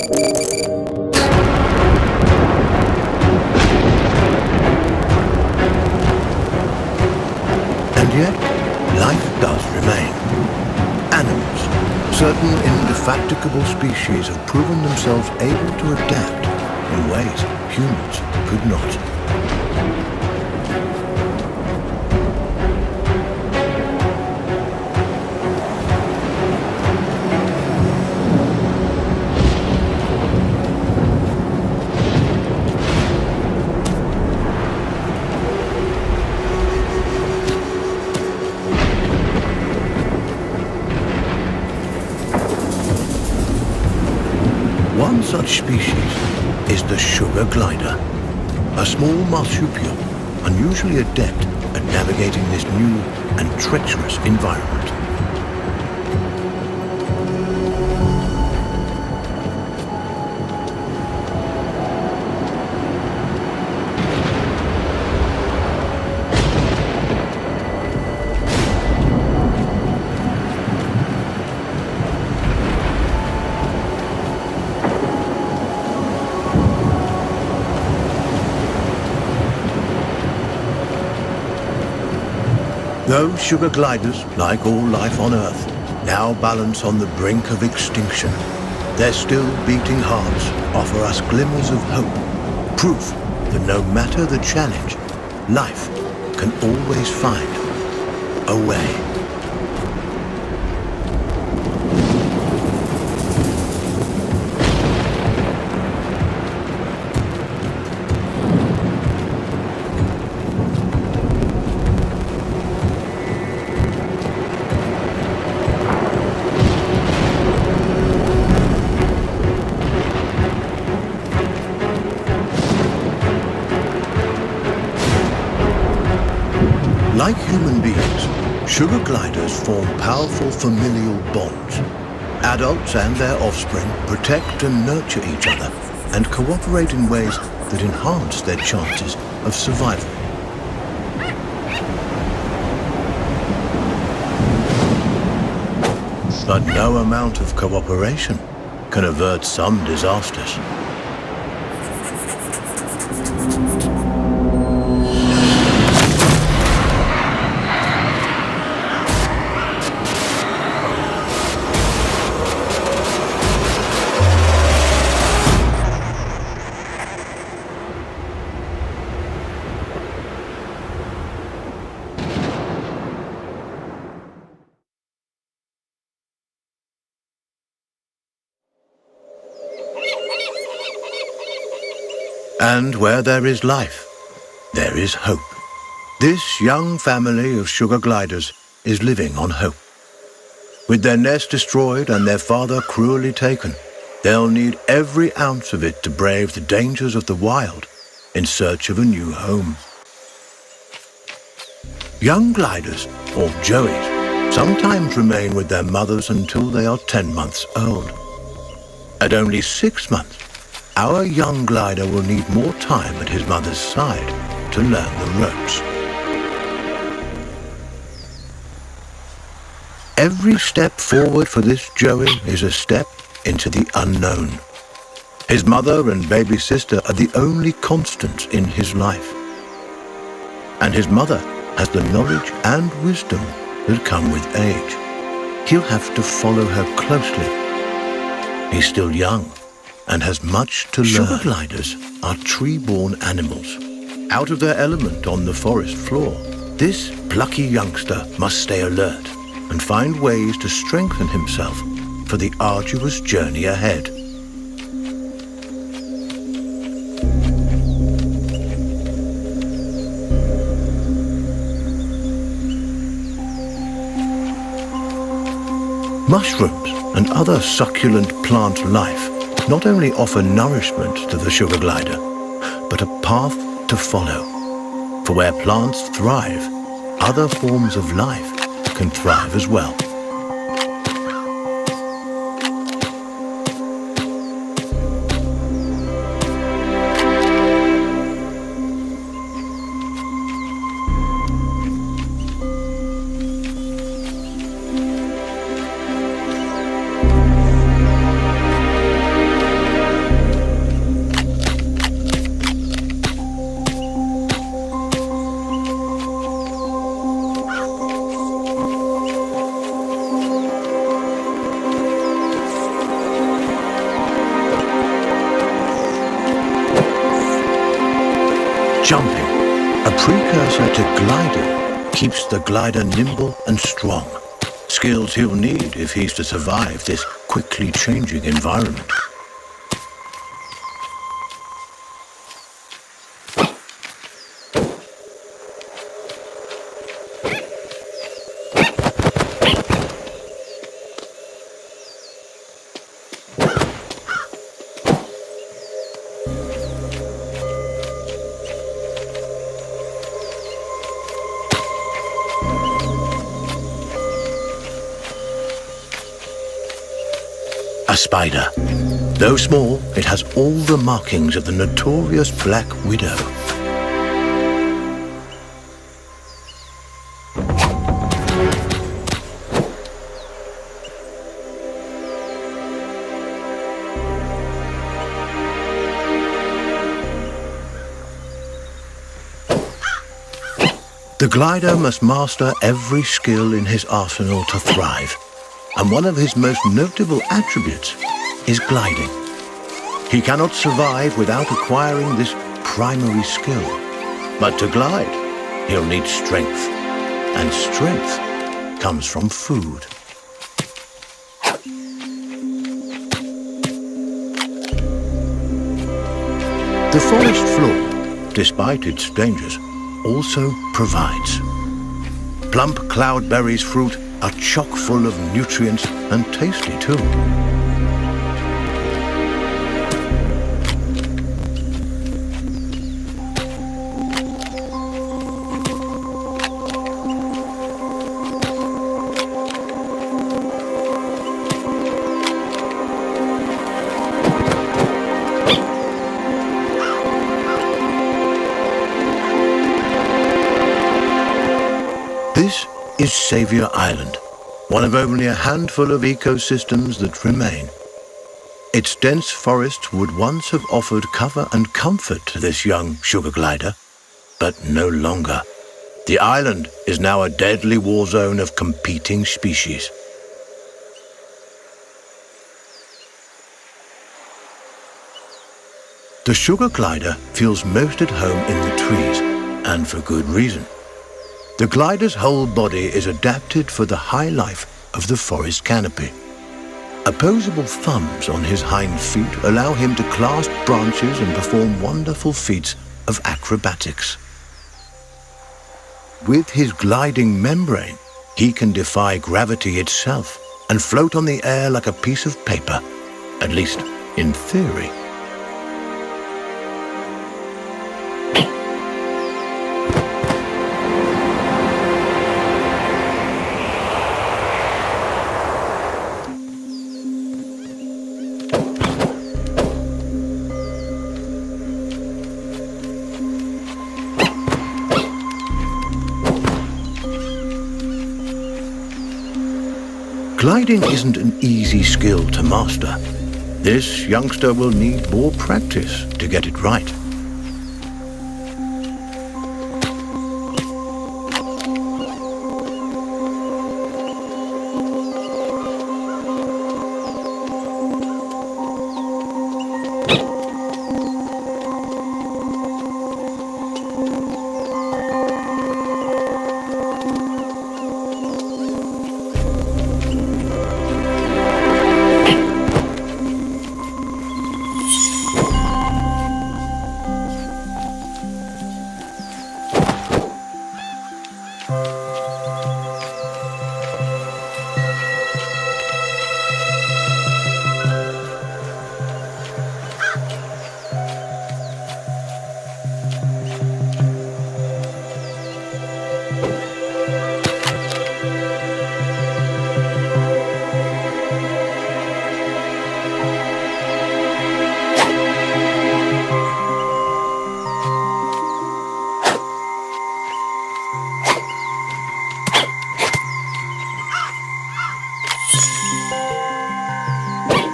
And yet, life does remain. Animals, certain indefatigable species have proven themselves able to adapt in ways humans could not. One such species is the sugar glider, a small marsupial unusually adept at navigating this new and treacherous environment. Those sugar gliders, like all life on Earth, now balance on the brink of extinction. Their still beating hearts offer us glimmers of hope, proof that no matter the challenge, life can always find a way. Like human beings, sugar gliders form powerful familial bonds. Adults and their offspring protect and nurture each other and cooperate in ways that enhance their chances of survival. But no amount of cooperation can avert some disasters. And where there is life, there is hope. This young family of sugar gliders is living on hope. With their nest destroyed and their father cruelly taken, they'll need every ounce of it to brave the dangers of the wild in search of a new home. Young gliders, or joeys, sometimes remain with their mothers until they are 10 months old. At only 6 months, our young glider will need more time at his mother's side to learn the ropes. Every step forward for this joey is a step into the unknown. His mother and baby sister are the only constants in his life. And his mother has the knowledge and wisdom that come with age. He'll have to follow her closely. He's still young and has much to learn. Sugar gliders are tree-born animals. Out of their element on the forest floor, this plucky youngster must stay alert and find ways to strengthen himself for the arduous journey ahead. Mushrooms and other succulent plant life not only offer nourishment to the sugar glider, but a path to follow. For where plants thrive, other forms of life can thrive as well. Jumping, a precursor to gliding, keeps the glider nimble and strong. Skills he'll need if he's to survive this quickly changing environment. A spider. Though small, it has all the markings of the notorious Black Widow. The glider must master every skill in his arsenal to thrive. And one of his most notable attributes is gliding. He cannot survive without acquiring this primary skill. But to glide, he'll need strength. And strength comes from food. The forest floor, despite its dangers, also provides. Plump cloudberries fruit are chock full of nutrients and tasty too. This is Savior Island, one of only a handful of ecosystems that remain. Its dense forests would once have offered cover and comfort to this young sugar glider, but no longer. The island is now a deadly war zone of competing species. The sugar glider feels most at home in the trees, and for good reason. The glider's whole body is adapted for the high life of the forest canopy. Opposable thumbs on his hind feet allow him to clasp branches and perform wonderful feats of acrobatics. With his gliding membrane, he can defy gravity itself and float on the air like a piece of paper, at least in theory. Gliding isn't an easy skill to master. This youngster will need more practice to get it right.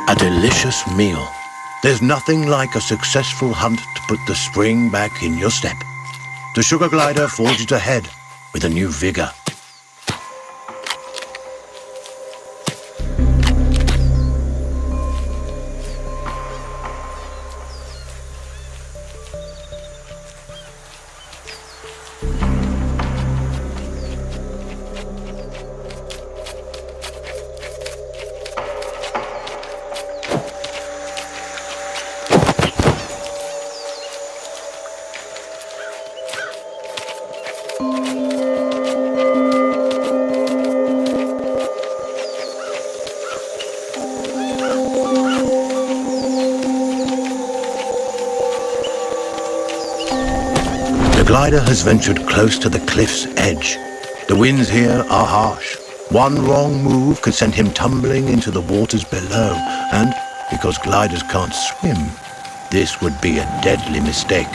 A delicious meal. There's nothing like a successful hunt to put the spring back in your step. The sugar glider forges ahead with a new vigor. glider has ventured close to the cliff's edge. The winds here are harsh. One wrong move could send him tumbling into the waters below, and because gliders can't swim, this would be a deadly mistake.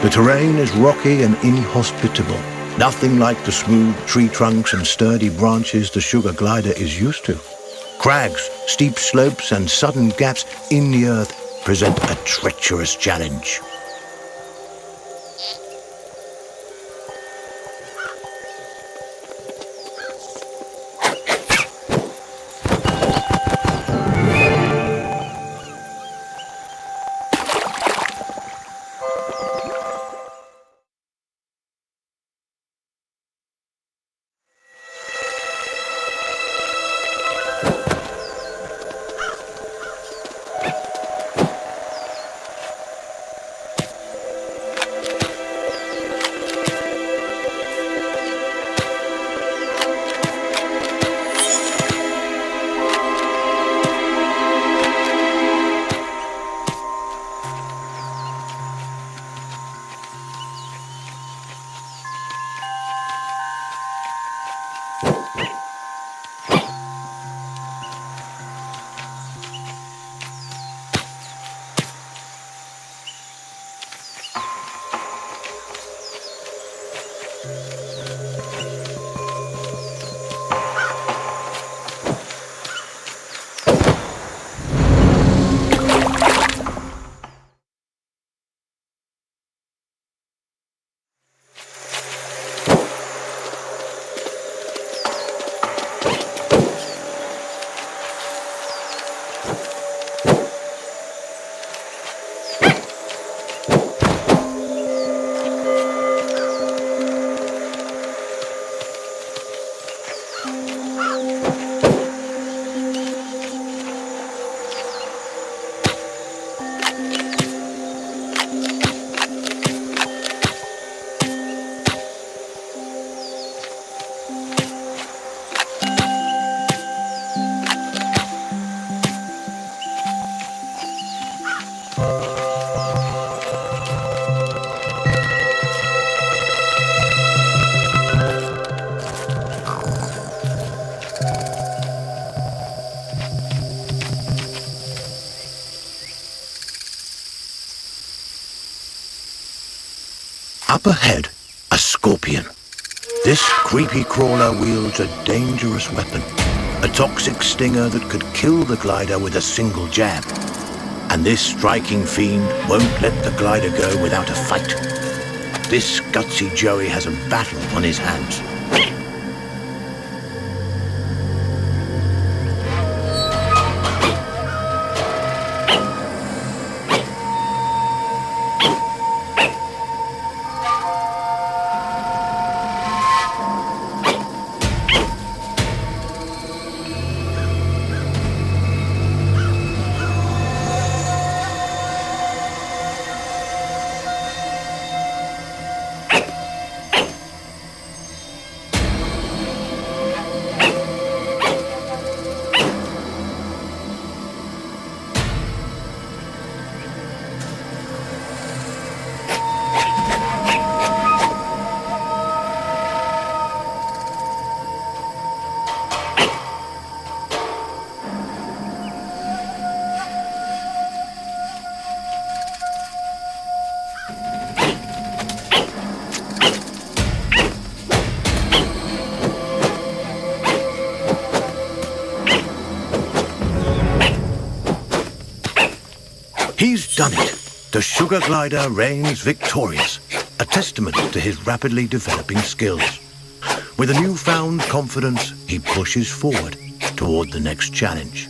The terrain is rocky and inhospitable, nothing like the smooth tree trunks and sturdy branches the sugar glider is used to. Crags, steep slopes, and sudden gaps in the earth present a treacherous challenge. Up ahead, a scorpion. This creepy crawler wields a dangerous weapon, a toxic stinger that could kill the glider with a single jab. And this striking fiend won't let the glider go without a fight. This gutsy Joey has a battle on his hands. done it. The sugar glider reigns victorious, a testament to his rapidly developing skills. With a newfound confidence, he pushes forward toward the next challenge.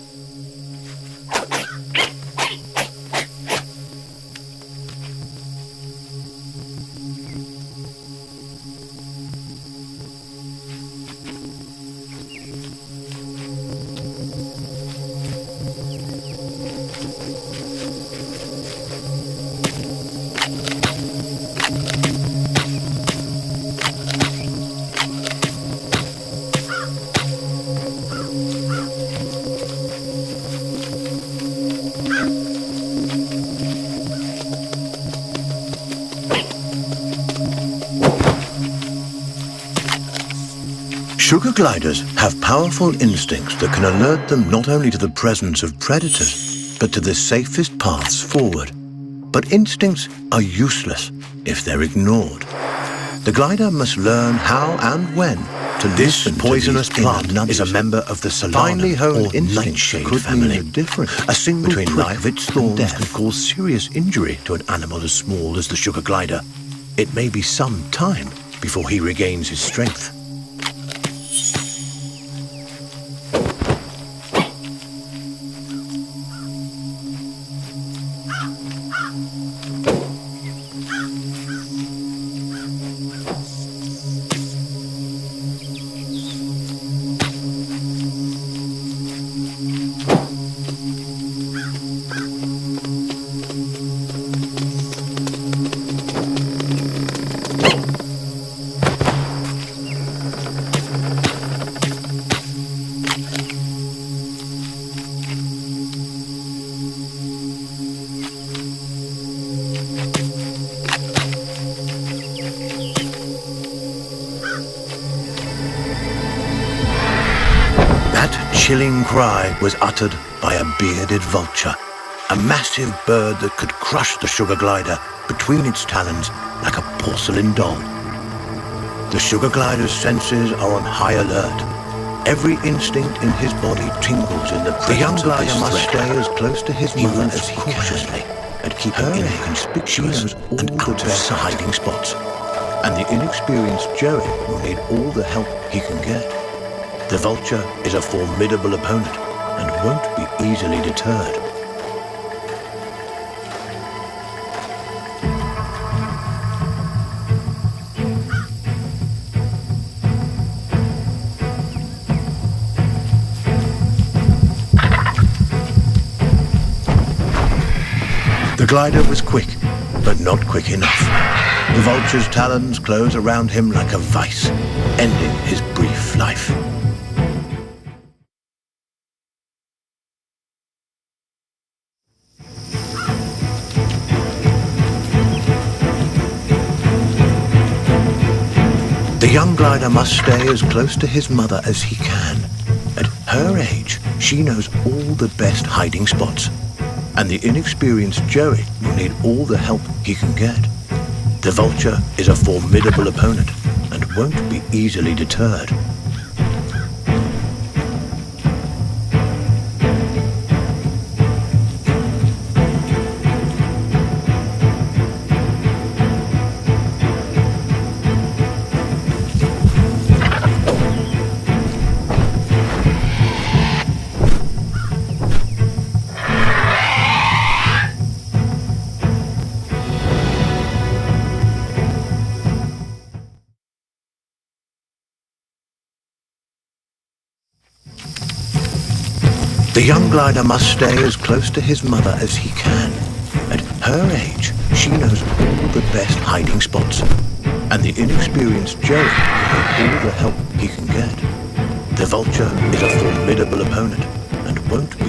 Sugar gliders have powerful instincts that can alert them not only to the presence of predators, but to the safest paths forward. But instincts are useless if they're ignored. The glider must learn how and when to This listen poisonous to these inner plant nudges. is a member of the Finely Solanum honed or instincts nightshade could family. mean a difference A single between prick life of its and thorns death. can cause serious injury to an animal as small as the sugar glider. It may be some time before he regains his strength. That chilling cry was uttered by a bearded vulture, a massive bird that could crush the sugar glider between its talons like a porcelain doll. The sugar glider's senses are on high alert. Every instinct in his body tingles in the presence of this threat. Stay as close to his mother moves as he cautiously can, and keep her him inconspicuous all and the out of best sight. hiding spots. And the inexperienced Joey will need all the help he can get. The vulture is a formidable opponent and won't be easily deterred. The glider was quick, but not quick enough. The vulture's talons close around him like a vice, ending his brief life. The young glider must stay as close to his mother as he can. At her age, she knows all the best hiding spots, and the inexperienced Joey will need all the help he can get. The vulture is a formidable opponent and won't be easily deterred. The young glider must stay as close to his mother as he can. At her age, she knows all the best hiding spots, and the inexperienced Joey will need all the help he can get. The vulture is a formidable opponent and won't be